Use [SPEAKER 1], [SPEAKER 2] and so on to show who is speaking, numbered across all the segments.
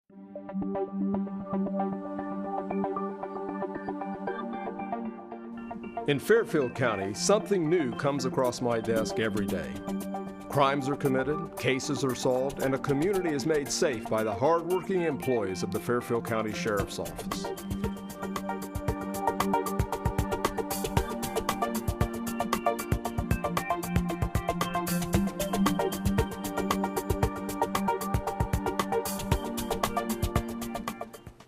[SPEAKER 1] In Fairfield County, something new comes across my desk every day. Crimes are committed, cases are solved, and a community is made safe by the hardworking employees of the Fairfield County Sheriff's Office.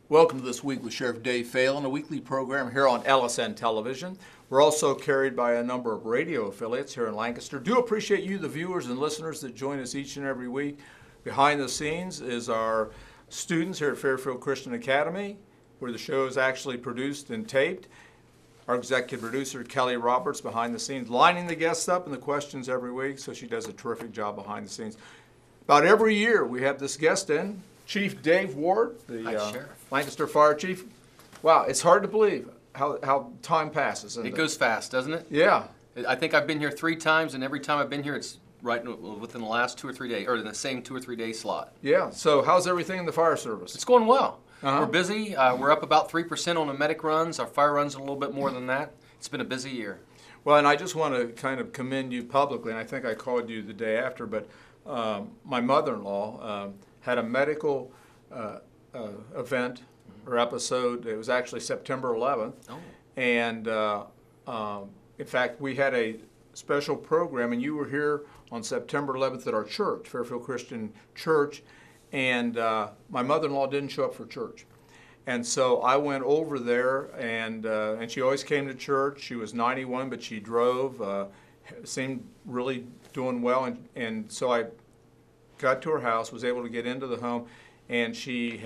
[SPEAKER 2] Welcome to This Week with Sheriff Dave Phelan, a weekly program here on LSN Television. We're also carried by a number of radio affiliates here in Lancaster. Do appreciate you, the viewers and listeners that join us each and every week. Behind the scenes is our students here at Fairfield Christian Academy, where the show is actually produced and taped. Our executive producer, Kelly Roberts, behind the scenes, lining the guests up and the questions every week, so she does a terrific job behind the scenes. About every year we have this guest in, Chief Dave Ward, the Lancaster Fire Chief. Wow, it's hard to believe how time passes.
[SPEAKER 3] It goes fast, doesn't it?
[SPEAKER 2] Yeah.
[SPEAKER 3] I think I've been here 3 times, and every time I've been here, it's right within the last 2 or 3 days, or in the same 2 or 3 day slot.
[SPEAKER 2] Yeah. So how's everything in the fire service?
[SPEAKER 3] It's going well. We're busy. We're up about 3% on the medic runs. Our fire runs a little bit more than that. It's been a busy year.
[SPEAKER 2] Well, and I just want to kind of commend you publicly, and I think I called you the day after, but my mother-in-law had a medical event or episode. It was actually September 11th.
[SPEAKER 3] Oh.
[SPEAKER 2] And in fact, we had a special program, and you were here on September 11th at our church, Fairfield Christian Church, and my mother-in-law didn't show up for church. And so I went over there, and she always came to church. She was 91, but she drove, seemed really doing well, and so I got to her house, was able to get into the home, and she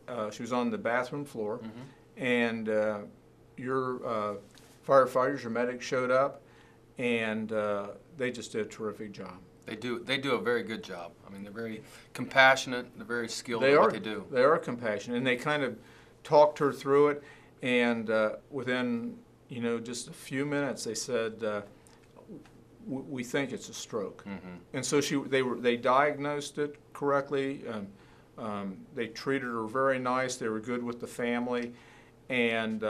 [SPEAKER 2] was on the bathroom floor, and your firefighters, your medics showed up, and they just did a terrific job.
[SPEAKER 3] They do a very good job. I mean, they're very compassionate. They're very skilled at what they do.
[SPEAKER 2] They are compassionate, and they kind of talked her through it, and within just a few minutes, they said, we think it's a stroke. And so they diagnosed it correctly. They treated her very nice. They were good with the family, and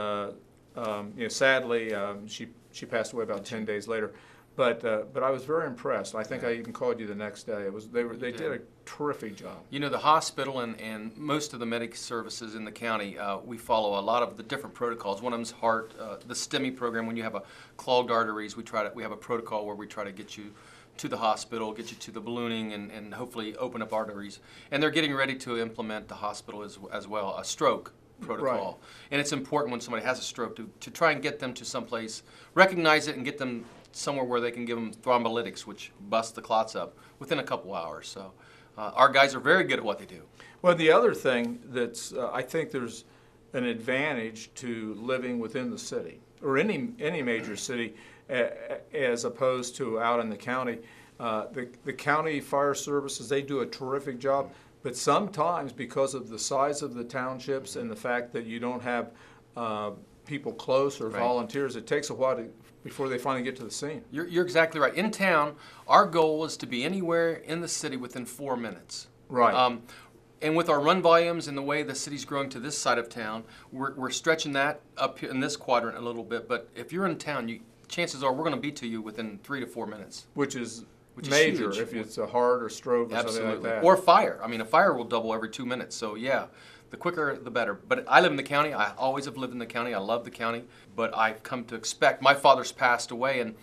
[SPEAKER 2] sadly, she passed away about 10 days later. But I was very impressed. I think I even called you the next day. They did a terrific job.
[SPEAKER 3] You know, the hospital and most of the medic services in the county, we follow a lot of the different protocols. One of them's heart, the STEMI program. When you have clogged arteries, we have a protocol where we try to get you to the hospital, get you to the ballooning, and hopefully open up arteries. And they're getting ready to implement the hospital as well, a stroke protocol. Right. And it's important when somebody has a stroke to try and get them to someplace, recognize it, and get them somewhere where they can give them thrombolytics, which bust the clots up within a couple hours. So our guys are very good at what they do.
[SPEAKER 2] Well, the other thing that's, I think there's an advantage to living within the city, or any major city, as opposed to out in the county. The county fire services, they do a terrific job, but sometimes because of the size of the townships and the fact that you don't have people close or volunteers, it takes a while before they finally get to the scene.
[SPEAKER 3] You're exactly right. In town, our goal is to be anywhere in the city within 4 minutes.
[SPEAKER 2] Right.
[SPEAKER 3] And with our run volumes and the way the city's growing to this side of town, we're stretching that up here in this quadrant a little bit. But if you're in town, chances are we're going to be to you within 3 to 4 minutes.
[SPEAKER 2] Which is major
[SPEAKER 3] huge.
[SPEAKER 2] If it's a heart or stroke or something like that.
[SPEAKER 3] Or fire. I mean, a fire will double every 2 minutes. So yeah, the quicker the better. But I live in the county. I always have lived in the county. I love the county. But I've come to expect, my father's passed away, and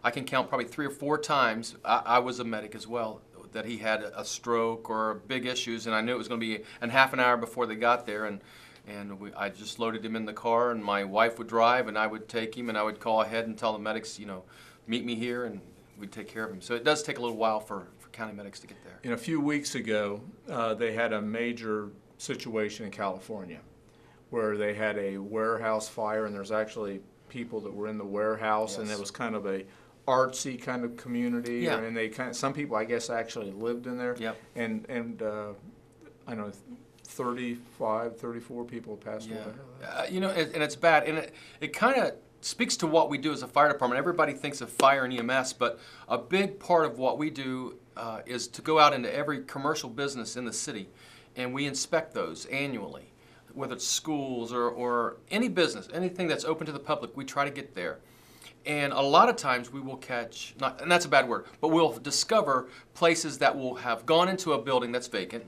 [SPEAKER 3] I can count probably 3 or 4 times, I was a medic as well, that he had a stroke or big issues, and I knew it was going to be in half an hour before they got there, and I just loaded him in the car, and my wife would drive, and I would take him, and I would call ahead and tell the medics, meet me here, and we'd take care of him. So it does take a little while for county medics to get there.
[SPEAKER 2] A few weeks ago, they had a major situation in California where they had a warehouse fire, and there's actually people that were in the warehouse, and it was kind of a artsy kind of community, and they some people I guess actually lived in there, and I know 34 people passed away.
[SPEAKER 3] And it's bad, and it kind of speaks to what we do as a fire department. Everybody thinks of fire and EMS, but a big part of what we do is to go out into every commercial business in the city and we inspect those annually, whether it's schools or any business, anything that's open to the public, we try to get there. And a lot of times we will catch, not, and that's a bad word, but we'll discover places that will have gone into a building that's vacant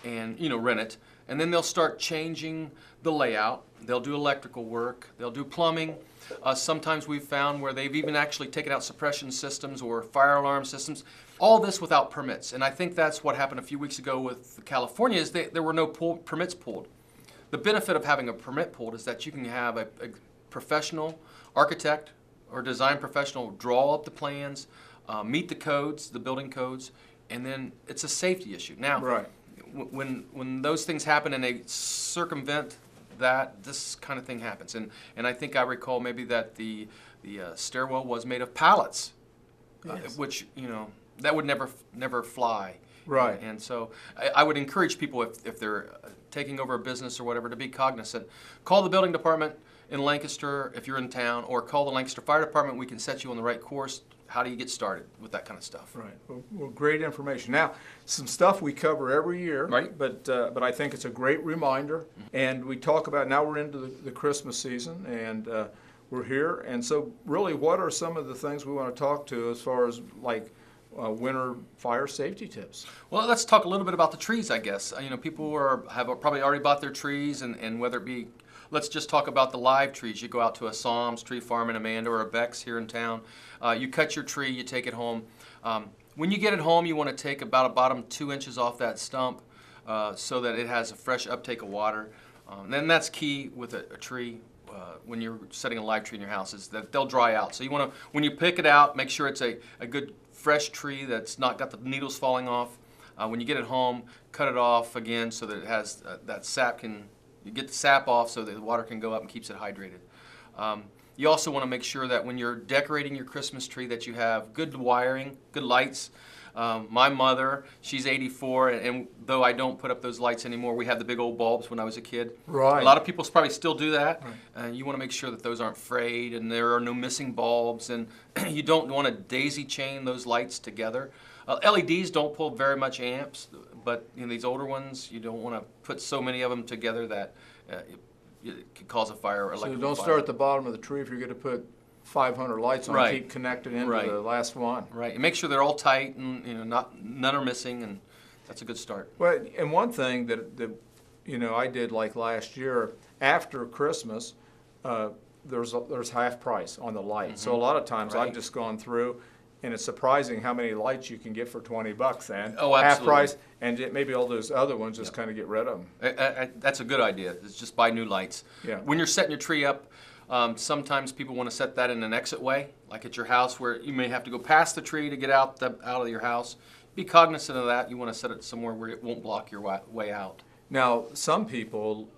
[SPEAKER 3] and, rent it, and then they'll start changing the layout. They'll do electrical work, they'll do plumbing. Sometimes we've found where they've even actually taken out suppression systems or fire alarm systems, all this without permits. And I think that's what happened a few weeks ago with California, is there were no permits pulled. The benefit of having a permit pulled is that you can have a professional architect or design professional draw up the plans, meet the codes, the building codes, and then it's a safety issue. Now,
[SPEAKER 2] Right.
[SPEAKER 3] when those things happen and they circumvent that, this kind of thing happens. And I think I recall maybe that the stairwell was made of pallets,
[SPEAKER 2] Yes.
[SPEAKER 3] which, that would never fly.
[SPEAKER 2] Right.
[SPEAKER 3] And so I would encourage people, if they're taking over a business or whatever, to be cognizant. Call the building department in Lancaster if you're in town, or call the Lancaster Fire Department. We can set you on the right course. How do you get started with that kind of stuff?
[SPEAKER 2] Right. Well, great information. Now, some stuff we cover every year,
[SPEAKER 3] Right.
[SPEAKER 2] But I think it's a great reminder. And we talk about, now we're into the Christmas season, and we're here. And so, really, what are some of the things we want to talk to as far as like winter fire safety tips?
[SPEAKER 3] Well, let's talk a little bit about the trees, I guess. People have probably already bought their trees, and whether it be, let's just talk about the live trees. You go out to a Psalms Tree Farm in Amanda or a Beck's here in town. You cut your tree, you take it home. When you get it home, you want to take about a bottom 2 inches off that stump so that it has a fresh uptake of water. And that's key with a tree. When you're setting a live tree in your house, is that they'll dry out. So you want to, when you pick it out, make sure it's a good fresh tree that's not got the needles falling off. When you get it home, cut it off again so that it has that sap you get the sap off so that the water can go up and keeps it hydrated. You also want to make sure that when you're decorating your Christmas tree that you have good wiring, good lights. My mother, she's 84, and though I don't put up those lights anymore, we had the big old bulbs when I was a kid.
[SPEAKER 2] Right.
[SPEAKER 3] A lot of people probably still do that.
[SPEAKER 2] Right.
[SPEAKER 3] You want to make sure that those aren't frayed and there are no missing bulbs, and you don't want to daisy chain those lights together. LEDs don't pull very much amps, but these older ones, you don't want to put so many of them together that it could cause a fire.
[SPEAKER 2] So don't start at the bottom of the tree if you're going to put 500 lights on.
[SPEAKER 3] Right.
[SPEAKER 2] Keep connected into
[SPEAKER 3] Right.
[SPEAKER 2] the last one.
[SPEAKER 3] Right, and make sure they're all tight and none are missing, and that's a good start.
[SPEAKER 2] Well, and one thing that I did like last year after Christmas, there's half price on the lights. So a lot of times
[SPEAKER 3] Right.
[SPEAKER 2] I've just gone through, and it's surprising how many lights you can get for $20 then.
[SPEAKER 3] Oh,
[SPEAKER 2] half
[SPEAKER 3] absolutely.
[SPEAKER 2] price, and maybe all those other ones just kind of get rid of them.
[SPEAKER 3] That's a good idea. It's just buy new lights.
[SPEAKER 2] Yeah.
[SPEAKER 3] When you're setting your tree up, sometimes people want to set that in an exit way, like at your house, where you may have to go past the tree to get out of your house. Be cognizant of that. You want to set it somewhere where it won't block your way out.
[SPEAKER 2] Now, some people,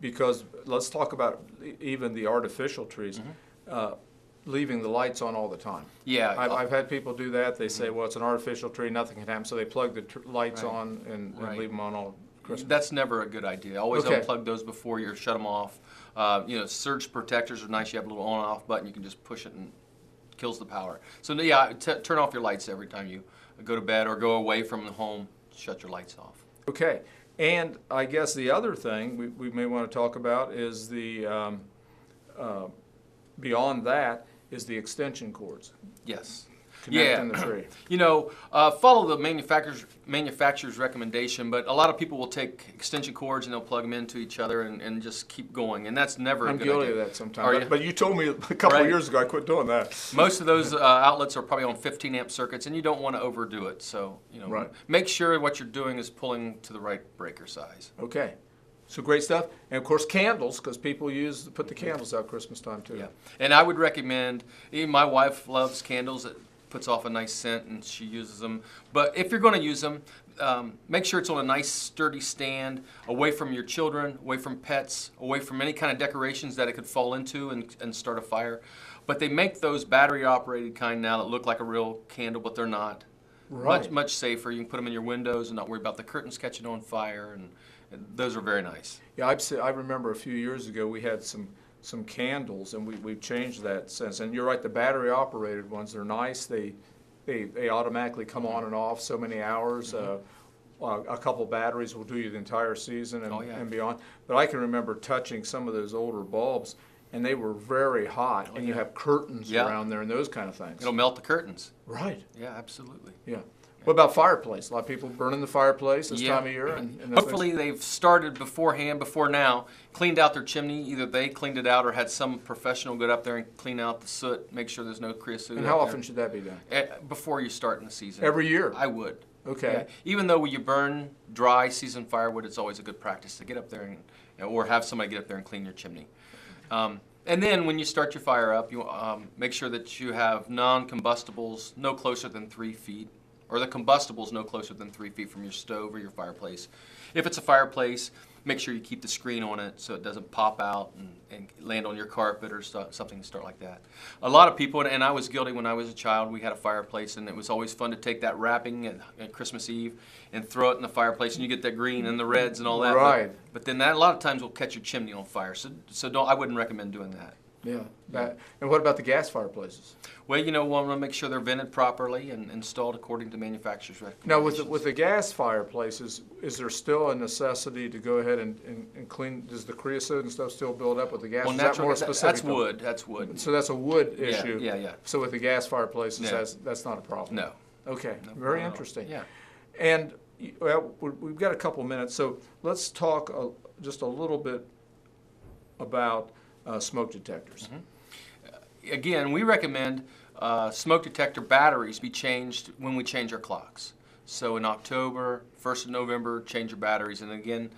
[SPEAKER 2] because let's talk about even the artificial trees, leaving the lights on all the time.
[SPEAKER 3] Yeah.
[SPEAKER 2] I've had people do that. They say, well, it's an artificial tree, nothing can happen. So they plug the lights
[SPEAKER 3] Right.
[SPEAKER 2] on and
[SPEAKER 3] Right.
[SPEAKER 2] leave them on all Christmas.
[SPEAKER 3] That's never a good idea. Always
[SPEAKER 2] Okay.
[SPEAKER 3] unplug those before you shut them off. Surge protectors are nice. You have a little on-off button. You can just push it and it kills the power. So yeah, turn off your lights every time you go to bed or go away from the home. Shut your lights off.
[SPEAKER 2] Okay. And I guess the other thing we may want to talk about is the, beyond that, is the extension cords.
[SPEAKER 3] Yes.
[SPEAKER 2] Connecting the tree.
[SPEAKER 3] Follow the manufacturer's recommendation, but a lot of people will take extension cords and they'll plug them into each other and just keep going, and that's never a
[SPEAKER 2] I'm
[SPEAKER 3] good
[SPEAKER 2] guilty
[SPEAKER 3] idea.
[SPEAKER 2] of that sometimes.
[SPEAKER 3] Are you?
[SPEAKER 2] But you told me a couple of
[SPEAKER 3] Right.
[SPEAKER 2] years ago I quit doing that.
[SPEAKER 3] Most of those outlets are probably on 15 amp circuits, and you don't want to overdo it. So,
[SPEAKER 2] Right.
[SPEAKER 3] make sure what you're doing is pulling to the right breaker size.
[SPEAKER 2] Okay. So great stuff. And of course candles, because people put the candles out Christmas time too.
[SPEAKER 3] Yeah, and I would recommend. Even my wife loves candles. It puts off a nice scent, and she uses them. But if you're going to use them, make sure it's on a nice sturdy stand, away from your children, away from pets, away from any kind of decorations that it could fall into and start a fire. But they make those battery-operated kind now that look like a real candle, but they're not.
[SPEAKER 2] Right.
[SPEAKER 3] Much safer. You can put them in your windows and not worry about the curtains catching on fire, and those are very nice.
[SPEAKER 2] Yeah, I remember a few years ago we had some candles, and we've changed that since. And you're right, the battery operated ones, they're nice. They automatically come on and off so many hours. a couple batteries will do you the entire season and,
[SPEAKER 3] Oh, yeah.
[SPEAKER 2] and beyond. But I can remember touching some of those older bulbs, and they were very hot, and you
[SPEAKER 3] yeah.
[SPEAKER 2] have curtains
[SPEAKER 3] Yeah.
[SPEAKER 2] around there and those kind of things.
[SPEAKER 3] It'll melt the curtains.
[SPEAKER 2] Right.
[SPEAKER 3] Yeah, absolutely.
[SPEAKER 2] Yeah. What about fireplace? A lot of people burning the fireplace this
[SPEAKER 3] Yeah.
[SPEAKER 2] time of year. And those
[SPEAKER 3] Hopefully they've started beforehand, before now, cleaned out their chimney. Either they cleaned it out or had some professional get up there and clean out the soot, make sure there's no creosote.
[SPEAKER 2] And how often should that be done?
[SPEAKER 3] Before you start in the season.
[SPEAKER 2] Every year?
[SPEAKER 3] I would.
[SPEAKER 2] Okay.
[SPEAKER 3] Yeah. Even though you burn dry season firewood, it's always a good practice to get up there or have somebody get up there and clean your chimney. And then when you start your fire up, you make sure that you have non-combustibles no closer than 3 feet, or the combustibles no closer than 3 feet from your stove or your fireplace. If it's a fireplace, make sure you keep the screen on it so it doesn't pop out and land on your carpet or something like that. A lot of people, and I was guilty when I was a child, we had a fireplace, and it was always fun to take that wrapping at Christmas Eve and throw it in the fireplace, and you get that green and the reds and all that.
[SPEAKER 2] Right.
[SPEAKER 3] But then that a lot of times will catch your chimney on fire, so I wouldn't recommend doing that.
[SPEAKER 2] Yeah. And what about the gas fireplaces?
[SPEAKER 3] Well, we want to make sure they're vented properly and installed according to manufacturer's
[SPEAKER 2] Now,
[SPEAKER 3] recommendations.
[SPEAKER 2] with the gas fireplaces, is there still a necessity to go ahead and clean? Does the creosote and stuff still build up with the gas?
[SPEAKER 3] Well,
[SPEAKER 2] Is that
[SPEAKER 3] natural
[SPEAKER 2] more
[SPEAKER 3] gas,
[SPEAKER 2] specific?
[SPEAKER 3] that's wood. That's wood.
[SPEAKER 2] So that's a wood
[SPEAKER 3] Yeah,
[SPEAKER 2] issue.
[SPEAKER 3] yeah.
[SPEAKER 2] So with the gas fireplaces,
[SPEAKER 3] Yeah.
[SPEAKER 2] that's not a problem.
[SPEAKER 3] No.
[SPEAKER 2] Okay.
[SPEAKER 3] No,
[SPEAKER 2] Very
[SPEAKER 3] no.
[SPEAKER 2] interesting.
[SPEAKER 3] Yeah.
[SPEAKER 2] And well, we've got a couple minutes, so let's talk just a little bit about smoke detectors.
[SPEAKER 3] Again, we recommend smoke detector batteries be changed when we change our clocks. So in October, 1st of November, change your batteries, and again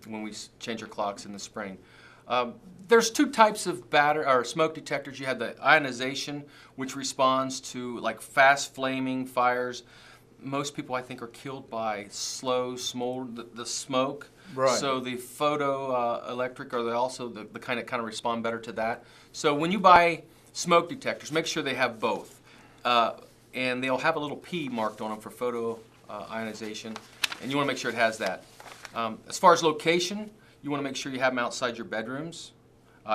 [SPEAKER 3] when we change our clocks in the spring. There's two types of smoke detectors. You have the ionization, which responds to like fast flaming fires. Most people, I think, are killed by slow the smoke.
[SPEAKER 2] Right.
[SPEAKER 3] So the photoelectric are also the kind of respond better to that. So when you buy smoke detectors, make sure they have both, and they'll have a little P marked on them for photo ionization, and you want to make sure it has that. As far as location, you want to make sure you have them outside your bedrooms,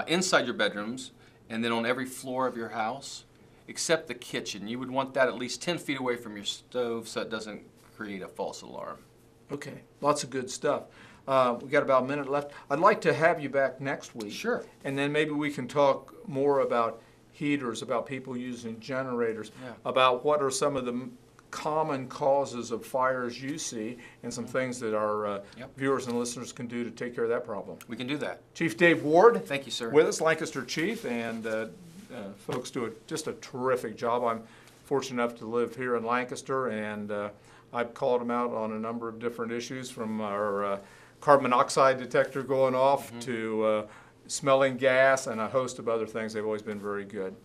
[SPEAKER 3] inside your bedrooms, and then on every floor of your house, except the kitchen. You would want that at least 10 feet away from your stove so it doesn't create a false alarm.
[SPEAKER 2] Okay. Lots of good stuff. We've got about a minute left. I'd like to have you back next week.
[SPEAKER 3] Sure.
[SPEAKER 2] And then maybe we can talk more about heaters, about people using generators,
[SPEAKER 3] Yeah.
[SPEAKER 2] about what are some of the common causes of fires you see, and some things that our
[SPEAKER 3] Yep.
[SPEAKER 2] viewers and listeners can do to take care of that problem.
[SPEAKER 3] We can do that.
[SPEAKER 2] Chief Dave Ward,
[SPEAKER 3] Thank you, sir.
[SPEAKER 2] with us, Lancaster Chief, and folks do just a terrific job. I'm fortunate enough to live here in Lancaster, and I've called them out on a number of different issues, from our carbon monoxide detector going off to smelling gas and a host of other things. They've always been very good.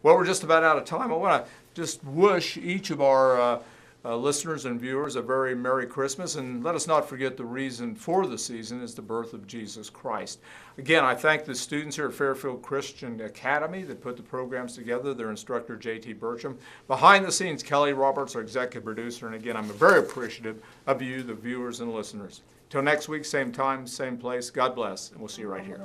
[SPEAKER 2] Well, we're just about out of time. I want to just wish each of our listeners and viewers a very Merry Christmas, and let us not forget the reason for the season is the birth of Jesus Christ. Again, I thank the students here at Fairfield Christian Academy that put the programs together, their instructor, J.T. Burcham. Behind the scenes, Kelly Roberts, our executive producer, and again, I'm very appreciative of you, the viewers and listeners. Till next week, same time, same place, God bless, and we'll see you right here.